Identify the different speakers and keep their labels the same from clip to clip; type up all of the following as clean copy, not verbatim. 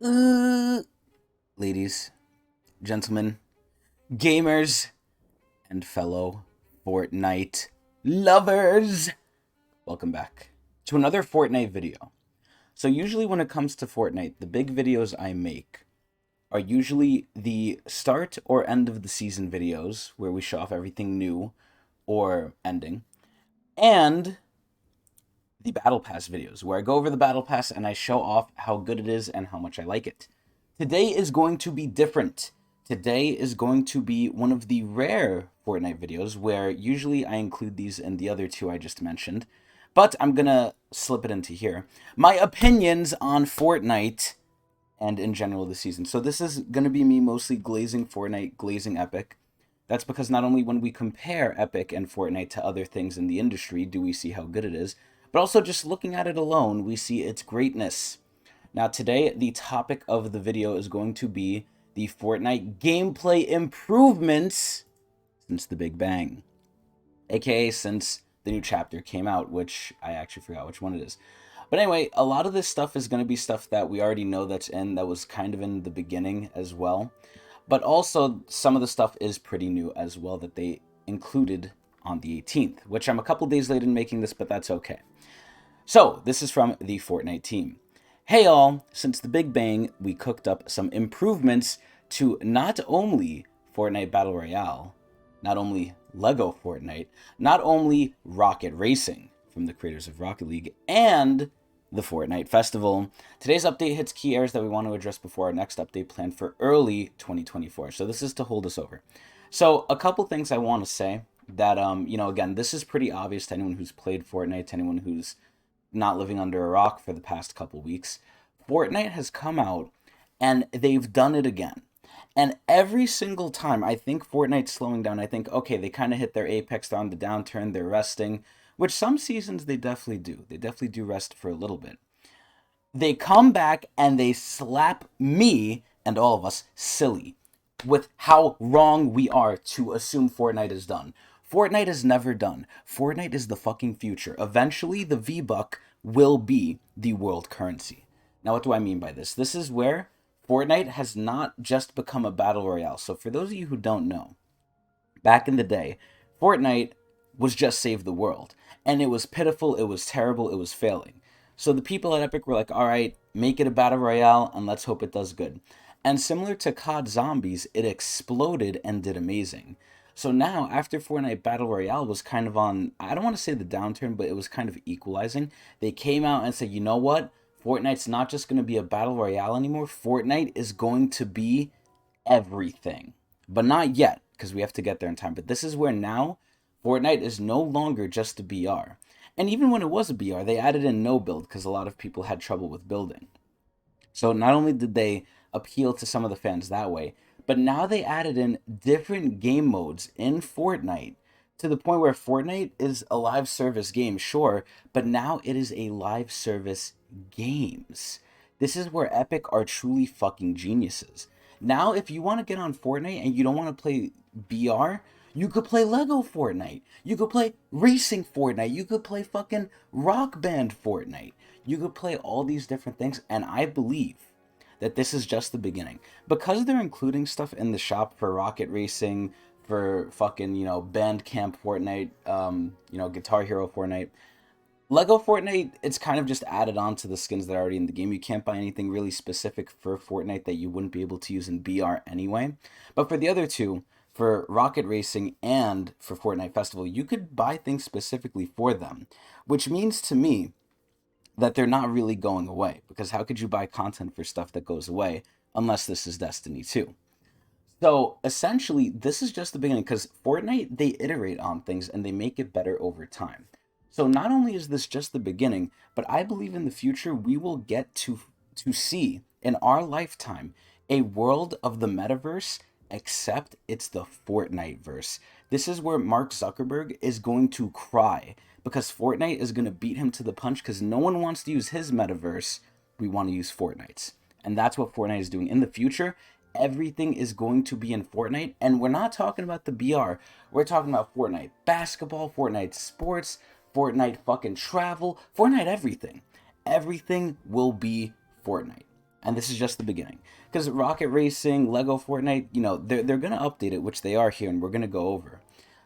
Speaker 1: Uh, Ladies, gentlemen, gamers, and fellow Fortnite lovers, welcome back to another Fortnite video. So usually when it comes to Fortnite, the big videos I make are usually the start or end of the season videos where we show off everything new or ending, and the Battle Pass videos where I go over the Battle Pass and I show off how good it is and how much I like it. Today is going to be different. Today is going to be one of the rare Fortnite videos where usually I include these in the other two I just mentioned, but I'm gonna slip it into here. My opinions on Fortnite and in general this season. So this is gonna be me mostly glazing Fortnite, glazing Epic. That's because not only when we compare Epic and Fortnite to other things in the industry do we see how good it is, but also just looking at it alone, we see its greatness. Now today, the topic of the video is going to be the Fortnite gameplay improvements since the Big Bang, aka since the new chapter came out, which I actually forgot which one it is. But anyway, a lot of this stuff is going to be stuff that we already know that was kind of in the beginning as well. But also, some of the stuff is pretty new as well that they included on the 18th, which I'm a couple days late in making this, but that's okay. So, this is from the Fortnite team. Hey all, since the Big Bang, we cooked up some improvements to not only Fortnite Battle Royale, not only Lego Fortnite, not only Rocket Racing from the creators of Rocket League, and the Fortnite Festival. Today's update hits key areas that we want to address before our next update planned for early 2024. So this is to hold us over. So a couple things I want to say that, again, this is pretty obvious to anyone who's played Fortnite, to anyone who's not living under a rock for the past couple weeks. Fortnite has come out and they've done it again. And every single time I think Fortnite's slowing down, I think, okay, they kind of hit their apex, they're on the downturn, they're resting, which some seasons they definitely do. They definitely do rest for a little bit. They come back and they slap me and all of us silly with how wrong we are to assume Fortnite is done. Fortnite is never done. Fortnite is the fucking future. Eventually, the V-Buck will be the world currency. Now, what do I mean by this? This is where Fortnite has not just become a battle royale. So, for those of you who don't know, back in the day, Fortnite was just save the world. And it was pitiful, it was terrible, it was failing. So the people at Epic were like, all right, make it a battle royale and let's hope it does good. And similar to COD Zombies, it exploded and did amazing. So now, after Fortnite Battle Royale was kind of on, I don't want to say the downturn, but it was kind of equalizing, they came out and said, you know what? Fortnite's not just going to be a Battle Royale anymore. Fortnite is going to be everything. But not yet, because we have to get there in time. But this is where now Fortnite is no longer just a BR. And even when it was a BR, they added in no build because a lot of people had trouble with building. So not only did they appeal to some of the fans that way, but now they added in different game modes in Fortnite to the point where Fortnite is a live service game, sure, but now it is a live service games. This is where Epic are truly fucking geniuses. Now, if you want to get on Fortnite and you don't want to play BR, you could play Lego Fortnite. You could play Racing Fortnite. You could play fucking Rock Band Fortnite. You could play all these different things, and I believe that this is just the beginning. Because they're including stuff in the shop for Rocket Racing, for fucking, Bandcamp Fortnite, Guitar Hero Fortnite. Lego Fortnite, it's kind of just added on to the skins that are already in the game. You can't buy anything really specific for Fortnite that you wouldn't be able to use in BR anyway. But for the other two, for Rocket Racing and for Fortnite Festival, you could buy things specifically for them, which means to me that they're not really going away. Because how could you buy content for stuff that goes away unless this is Destiny 2? So essentially, this is just the beginning because Fortnite, they iterate on things and they make it better over time. So not only is this just the beginning, but I believe in the future we will get to see in our lifetime a world of the metaverse, except it's the Fortnite verse. This is where Mark Zuckerberg is going to cry because Fortnite is going to beat him to the punch because no one wants to use his metaverse. We want to use Fortnite's. And that's what Fortnite is doing in the future. Everything is going to be in Fortnite, and we're not talking about the BR. We're talking about Fortnite basketball, Fortnite sports, Fortnite fucking travel, Fortnite everything. Everything will be Fortnite. And this is just the beginning. Because Rocket Racing, Lego Fortnite, they're going to update it, which they are here, and we're going to go over.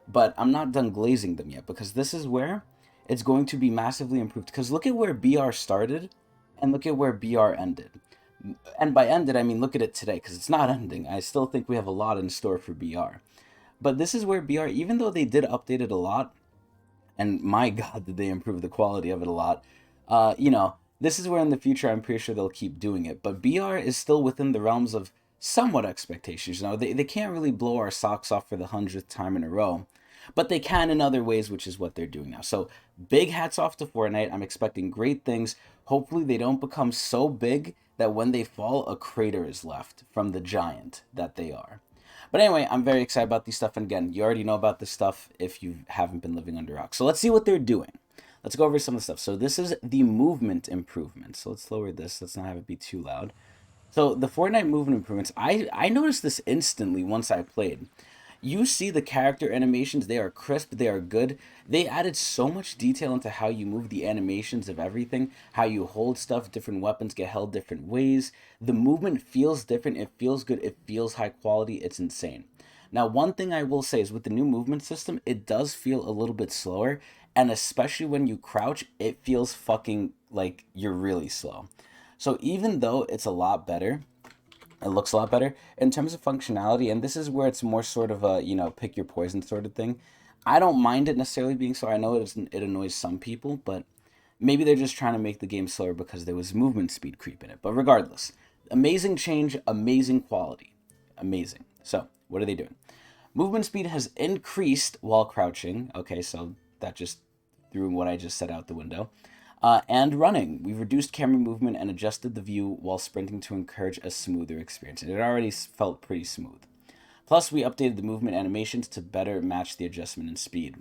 Speaker 1: But I'm not done glazing them yet, because this is where it's going to be massively improved. Because look at where BR started, and look at where BR ended. And by ended, I mean look at it today, because it's not ending. I still think we have a lot in store for BR. But this is where BR, even though they did update it a lot, and my god, did they improve the quality of it a lot. This is where in the future I'm pretty sure they'll keep doing it. But BR is still within the realms of somewhat expectations. They can't really blow our socks off for the 100th time in a row, but they can in other ways, which is what they're doing now. So big hats off to Fortnite. I'm expecting great things. Hopefully they don't become so big that when they fall, a crater is left from the giant that they are. But anyway, I'm very excited about these stuff. And again, you already know about this stuff if you haven't been living under rocks. So let's see what they're doing. Let's go over some of the stuff. So this is the movement improvement. So let's lower this. Let's not have it be too loud. So the Fortnite movement improvements, I noticed this instantly once I played. You see the character animations, they are crisp, they are good. They added so much detail into how you move, the animations of everything, how you hold stuff, different weapons get held different ways. The movement feels different, it feels good, it feels high quality, it's insane. Now, one thing I will say is with the new movement system, it does feel a little bit slower, and especially when you crouch, it feels fucking like you're really slow. So even though it's a lot better, it looks a lot better in terms of functionality, and this is where it's more sort of a pick your poison sort of thing. I don't mind it necessarily being slow. I know it annoys some people, but maybe they're just trying to make the game slower because there was movement speed creep in it. But regardless, amazing change, amazing quality, amazing. So what are they doing? Movement speed has increased while crouching. Okay, so that just threw what I just said out the window. And running. We've reduced camera movement and adjusted the view while sprinting to encourage a smoother experience. And it already felt pretty smooth. Plus, we updated the movement animations to better match the adjustment in speed.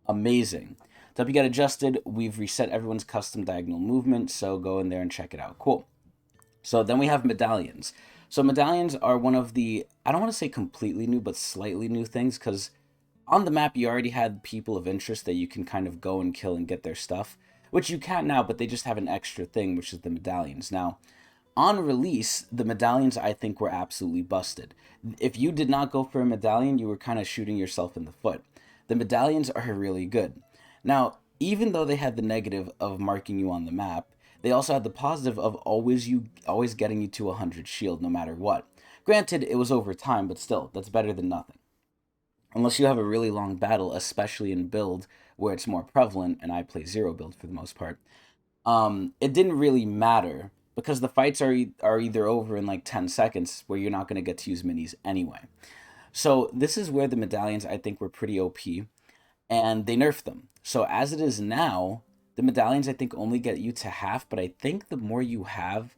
Speaker 1: Amazing. To help you get adjusted, we've reset everyone's custom diagonal movement, so go in there and check it out. Cool. So then we have medallions. So medallions are one of the, I don't want to say completely new, but slightly new things, because on the map you already had people of interest that you can kind of go and kill and get their stuff, which you can now, but they just have an extra thing, which is the medallions. Now, on release, the medallions I think were absolutely busted. If you did not go for a medallion, you were kind of shooting yourself in the foot. The medallions are really good. Now, even though they had the negative of marking you on the map, they also had the positive of always getting you to 100 shield no matter what. Granted, it was over time, but still, that's better than nothing. Unless you have a really long battle, especially in build where it's more prevalent, and I play zero build for the most part, it didn't really matter because the fights are either over in like 10 seconds where you're not going to get to use minis anyway. So this is where the medallions I think were pretty OP, and they nerfed them. So as it is now, the medallions I think only get you to half, but I think the more you have,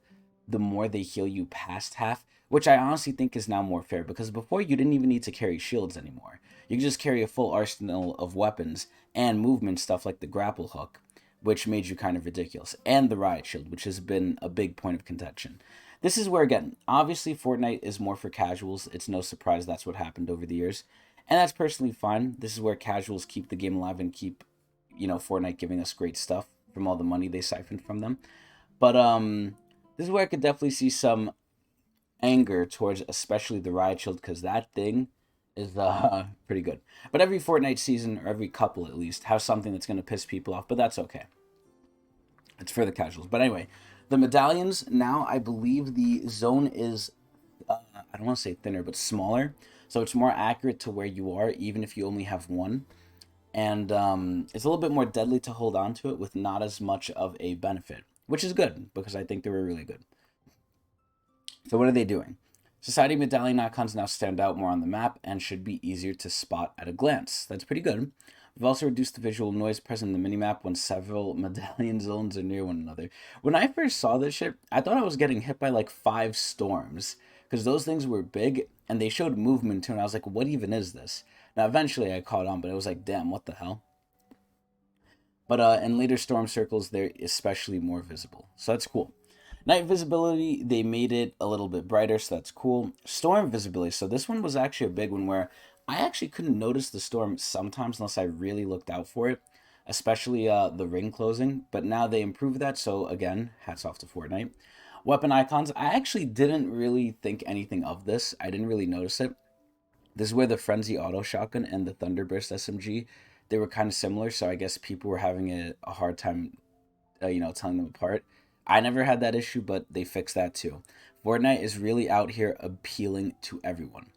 Speaker 1: the more they heal you past half, which I honestly think is now more fair because before you didn't even need to carry shields anymore. You could just carry a full arsenal of weapons and movement stuff like the grapple hook, which made you kind of ridiculous, and the riot shield, which has been a big point of contention. This is where, again, obviously Fortnite is more for casuals. It's no surprise that's what happened over the years. And that's personally fine. This is where casuals keep the game alive and keep, Fortnite giving us great stuff from all the money they siphoned from them. But this is where I could definitely see some anger towards especially the riot shield because that thing is pretty good. But every Fortnite season, or every couple at least, has something that's going to piss people off, but that's okay. It's for the casuals. But anyway, the medallions, now I believe the zone is, I don't want to say thinner, but smaller. So it's more accurate to where you are, even if you only have one. And it's a little bit more deadly to hold on to it with not as much of a benefit, which is good because I think they were really good. So what are they doing? Society medallion icons now stand out more on the map and should be easier to spot at a glance. That's pretty good. We've also reduced the visual noise present in the minimap when several medallion zones are near one another. When I first saw this shit, I thought I was getting hit by like 5 storms because those things were big and they showed movement too, and I was like, what even is this? Now eventually I caught on, but it was like, damn, what the hell? But in later storm circles, they're especially more visible. So that's cool. Night visibility, they made it a little bit brighter, so that's cool. Storm visibility, so this one was actually a big one where I actually couldn't notice the storm sometimes unless I really looked out for it. especially the ring closing. But now they improved that, so again, hats off to Fortnite. Weapon icons, I actually didn't really think anything of this. I didn't really notice it. This is where the Frenzy Auto Shotgun and the Thunderburst SMG, they were kind of similar, so I guess people were having a hard time, telling them apart. I never had that issue, but they fixed that too. Fortnite is really out here appealing to everyone.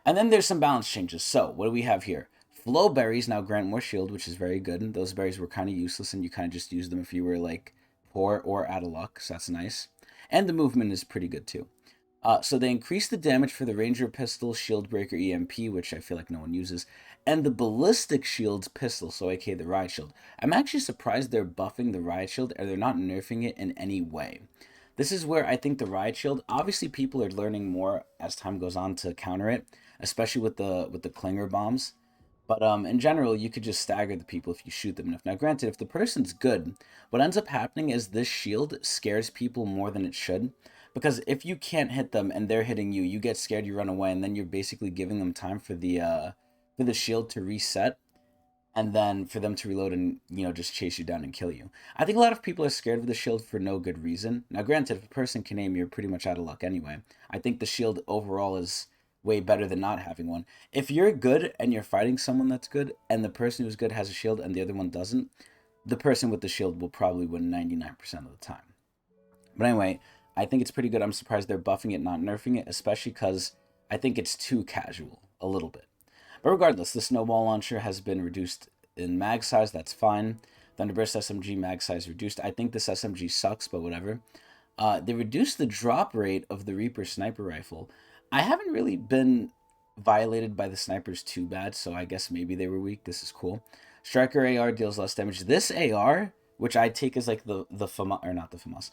Speaker 1: And then there's some balance changes. So, what do we have here? Flow berries now grant more shield, which is very good. Those berries were kind of useless, and you kind of just used them if you were like poor or out of luck, so that's nice. And the movement is pretty good too. So they increased the damage for the Ranger Pistol, Shield Breaker EMP, which I feel like no one uses, and the Ballistic Shield's pistol, so aka the Riot Shield. I'm actually surprised they're buffing the Riot Shield, or they're not nerfing it in any way. This is where I think the Riot Shield, obviously people are learning more as time goes on to counter it, especially with the Clinger bombs. But in general, you could just stagger the people if you shoot them enough. Now, granted, if the person's good, what ends up happening is this shield scares people more than it should. Because if you can't hit them and they're hitting you, you get scared, you run away, and then you're basically giving them time for the shield to reset, and then for them to reload and just chase you down and kill you. I think a lot of people are scared of the shield for no good reason. Now, granted, if a person can aim, you're pretty much out of luck anyway. I think the shield overall is way better than not having one. If you're good and you're fighting someone that's good, and the person who's good has a shield and the other one doesn't, the person with the shield will probably win 99% of the time. But anyway, I think it's pretty good. I'm surprised they're buffing it, not nerfing it, especially because I think it's too casual, a little bit. But regardless, the snowball launcher has been reduced in mag size. That's fine. Thunderburst SMG mag size reduced. I think this SMG sucks, but whatever. They reduced the drop rate of the Reaper sniper rifle. I haven't really been violated by the snipers too bad, so I guess maybe they were weak. This is cool. Striker AR deals less damage. This AR, which I take as like the FAMAS, or not the FAMAS,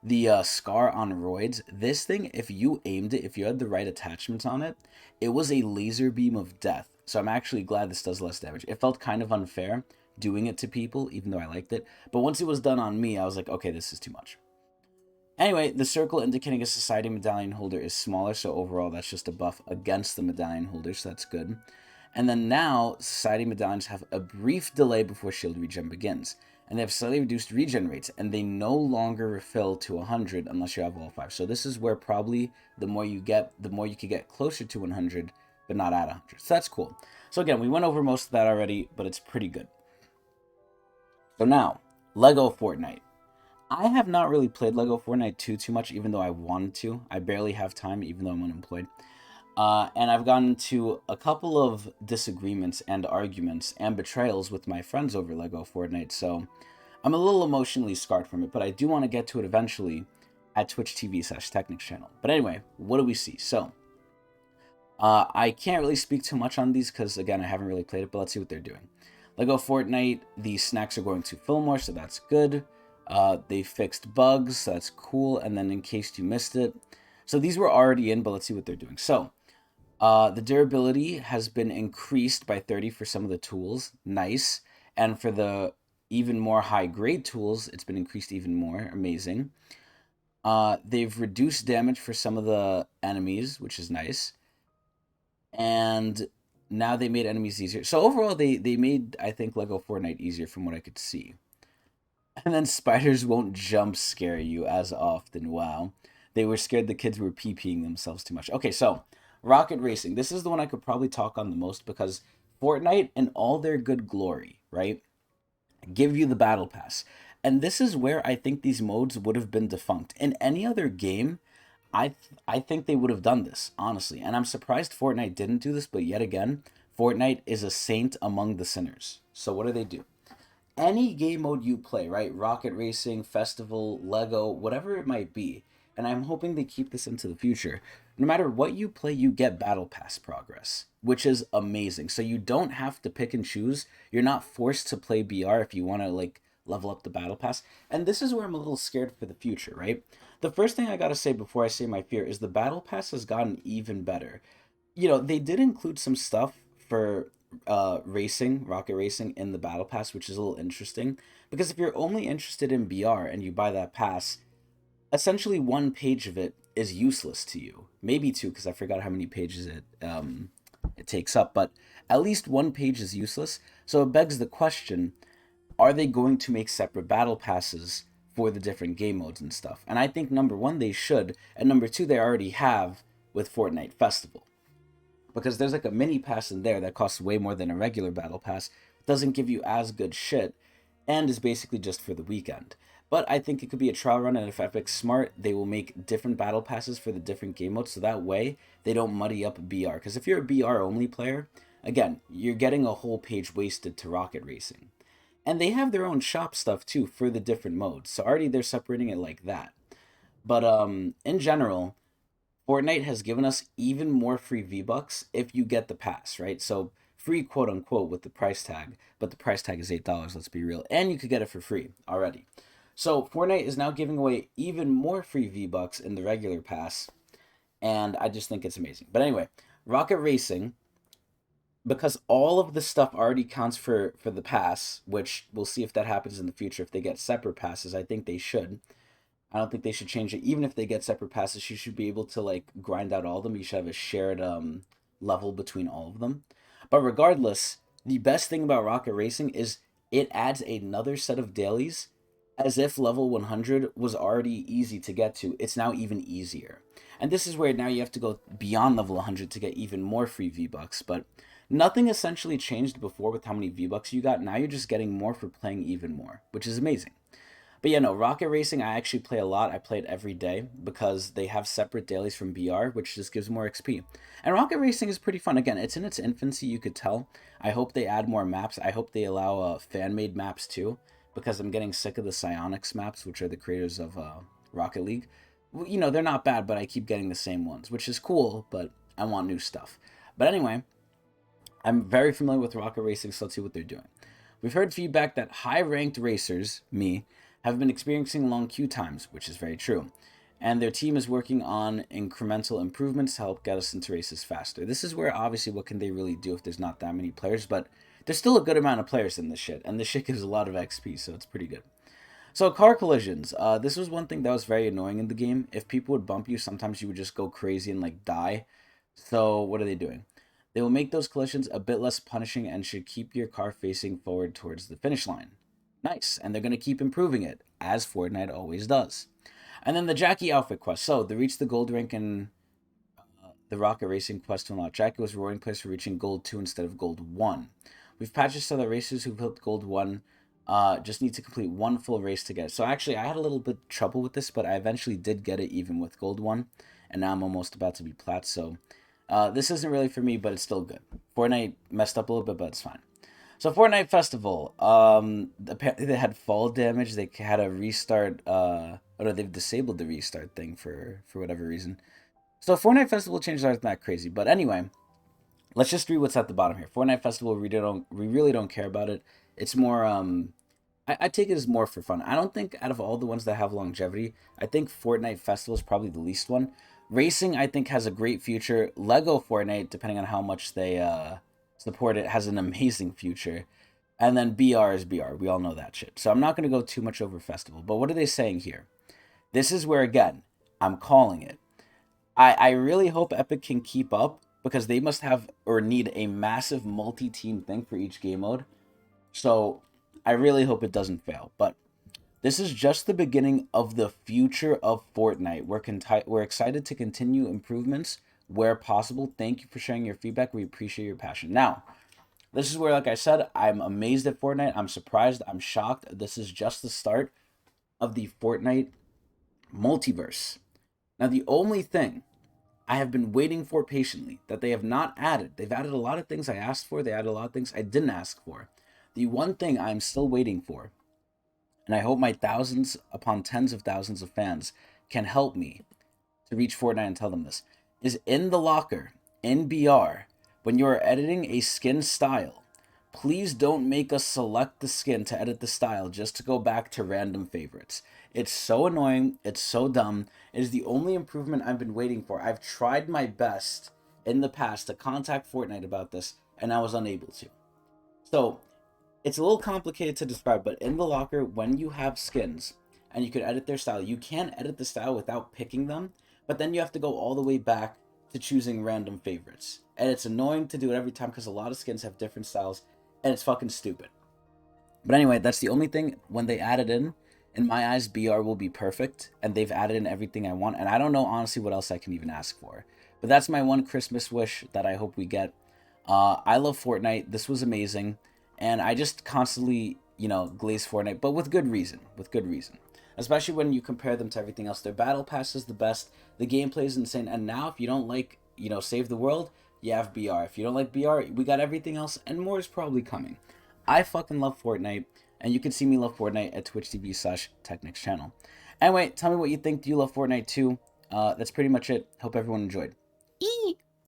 Speaker 1: the Scar on roids. This thing, if you aimed it, if you had the right attachments on it, it was a laser beam of death. So I'm actually glad this does less damage. It felt kind of unfair doing it to people, even though I liked it. But once it was done on me, I was like, okay, this is too much. Anyway, the circle indicating a society medallion holder is smaller, so overall that's just a buff against the medallion holder, so that's good. And then now, society medallions have a brief delay before shield regen begins. And they have slightly reduced regen rates, and they no longer refill to 100 unless you have all 5. So this is where probably the more you get, the more you could get closer to 100, but not at 100. So that's cool. So again, we went over most of that already, but it's pretty good. So now, Lego Fortnite. I have not really played Lego Fortnite too much, even though I wanted to. I barely have time, even though I'm unemployed. And I've gotten into a couple of disagreements and arguments and betrayals with my friends over Lego Fortnite, so I'm a little emotionally scarred from it, but I do want to get to it eventually at Twitch TV/Tecnics channel. But anyway, what do we see? So, I can't really speak too much on these because, again, I haven't really played it, but let's see what they're doing. Lego Fortnite, the snacks are going to fill more, so that's good. They fixed bugs, so that's cool, and then in case you missed it, so these were already in, but let's see what they're doing. So, the durability has been increased by 30 for some of the tools. Nice. And for the even more high-grade tools, it's been increased even more. Amazing. They've reduced damage for some of the enemies, which is nice. And now they made enemies easier. So overall, they made, I think, Lego Fortnite easier from what I could see. And then spiders won't jump scare you as often. Wow. They were scared the kids were pee-peeing themselves too much. Okay, so Rocket Racing. This is the one I could probably talk on the most because Fortnite, in all their good glory, right, give you the battle pass. And this is where I think these modes would have been defunct. In any other game, I think they would have done this, honestly. And I'm surprised Fortnite didn't do this, but yet again, Fortnite is a saint among the sinners. So what do? Any game mode you play, right? Rocket Racing, Festival, Lego, whatever it might be. And I'm hoping they keep this into the future. No matter what you play, you get Battle Pass progress, which is amazing. So you don't have to pick and choose. You're not forced to play BR if you want to like level up the Battle Pass. And this is where I'm a little scared for the future, right? The first thing I gotta say before I say my fear is the Battle Pass has gotten even better. They did include some stuff for rocket racing in the battle pass, which is a little interesting because if you're only interested in BR and you buy that pass, essentially one page of it is useless to you. Maybe two, because I forgot how many pages it takes up, but at least one page is useless. So it begs the question, are they going to make separate battle passes for the different game modes and stuff? And I think number one, they should, and number two, they already have with Fortnite Festival. Because there's like a mini pass in there that costs way more than a regular battle pass, doesn't give you as good shit, and is basically just for the weekend. But I think it could be a trial run, and if Epic's smart, they will make different battle passes for the different game modes, so that way they don't muddy up BR. Because if you're a BR only player, again, you're getting a whole page wasted to Rocket Racing. And they have their own shop stuff too for the different modes, so already they're separating it like that. But in general, Fortnite has given us even more free V-Bucks if you get the pass, right? So free quote unquote with the price tag, but the price tag is $8, let's be real. And you could get it for free already. So Fortnite is now giving away even more free V-Bucks in the regular pass, and I just think it's amazing. But anyway, Rocket Racing, because all of the stuff already counts for the pass, which we'll see if that happens in the future if they get separate passes. I think they should. I don't think they should change it. Even if they get separate passes, you should be able to like grind out all of them. You should have a shared level between all of them. But regardless, the best thing about Rocket Racing is it adds another set of dailies, as if level 100 was already easy to get to. It's now even easier. And this is where now you have to go beyond level 100 to get even more free V-Bucks. But nothing essentially changed before with how many V-Bucks you got. Now you're just getting more for playing even more, which is amazing. But yeah, no, Rocket Racing, I actually play a lot. I play it every day because they have separate dailies from BR, which just gives more XP. And Rocket Racing is pretty fun. Again, it's in its infancy, you could tell. I hope they add more maps. I hope they allow fan-made maps too, because I'm getting sick of the Psionics maps, which are the creators of Rocket League. You know, they're not bad, but I keep getting the same ones, which is cool, but I want new stuff. But anyway, I'm very familiar with Rocket Racing, so let's see what they're doing. We've heard feedback that high-ranked racers, me, have been experiencing long queue times, which is very true. And their team is working on incremental improvements to help get us into races faster. This is where, obviously, what can they really do if there's not that many players? But there's still a good amount of players in this shit, and this shit gives a lot of XP, so it's pretty good. So car collisions. This was one thing that was very annoying in the game. If people would bump you, sometimes you would just go crazy and like die. So what are they doing? They will make those collisions a bit less punishing and should keep your car facing forward towards the finish line. Nice, and they're going to keep improving it, as Fortnite always does. And then the Jackie outfit quest. So, they reached the gold rank in the Rocket Racing quest to unlock. Jackie was rewarding players for reaching gold 2 instead of gold 1. We've patched so that racers who've hit gold 1 just need to complete one full race to get it. So actually, I had a little bit of trouble with this, but I eventually did get it even with gold 1. And now I'm almost about to be plat, so this isn't really for me, but it's still good. Fortnite messed up a little bit, but it's fine. So Fortnite Festival, apparently they had fall damage. They had a restart. Oh no, they've disabled the restart thing for whatever reason. So Fortnite Festival changes aren't that crazy, but anyway, let's just read what's at the bottom here. Fortnite Festival, we really don't care about it. It's more I take it as more for fun. I don't think out of all the ones that have longevity, I think Fortnite Festival is probably the least one. Racing, I think, has a great future. Lego Fortnite, depending on how much they support it, has an amazing future. And then BR is BR. We all know that shit. So I'm not going to go too much over Festival. But what are they saying here? This is where, again, I'm calling it. I really hope Epic can keep up because they must have or need a massive multi-team thing for each game mode. So I really hope it doesn't fail. But this is just the beginning of the future of Fortnite. We're excited to continue improvements where possible. Thank you for sharing your feedback. We appreciate your passion. Now, this is where, like I said, I'm amazed at Fortnite. I'm surprised. I'm shocked. This is just the start of the Fortnite multiverse. Now, the only thing I have been waiting for patiently that they have not added, they've added a lot of things I asked for. They added a lot of things I didn't ask for. The one thing I'm still waiting for, and I hope my thousands upon tens of thousands of fans can help me to reach Fortnite and tell them this, is in the locker, in BR, when you are editing a skin style, please don't make us select the skin to edit the style just to go back to random favorites. It's so annoying. It's so dumb. It is the only improvement I've been waiting for. I've tried my best in the past to contact Fortnite about this, and I was unable to. So, it's a little complicated to describe, but in the locker, when you have skins and you can edit their style, you can edit the style without picking them, but then you have to go all the way back to choosing random favorites. And it's annoying to do it every time because a lot of skins have different styles, and it's fucking stupid. But anyway, that's the only thing when they add it in my eyes, BR will be perfect, and they've added in everything I want, and I don't know honestly what else I can even ask for. But that's my one Christmas wish that I hope we get. I love Fortnite. This was amazing, and I just constantly, glaze Fortnite, but with good reason. With good reason, especially when you compare them to everything else. Their battle pass is the best. The gameplay is insane, and now if you don't like, Save the World, you have BR. If you don't like BR, we got everything else, and more is probably coming. I fucking love Fortnite, and you can see me love Fortnite at Twitch TV/Tecnics channel. Anyway, tell me what you think. Do you love Fortnite too? That's pretty much it. Hope everyone enjoyed.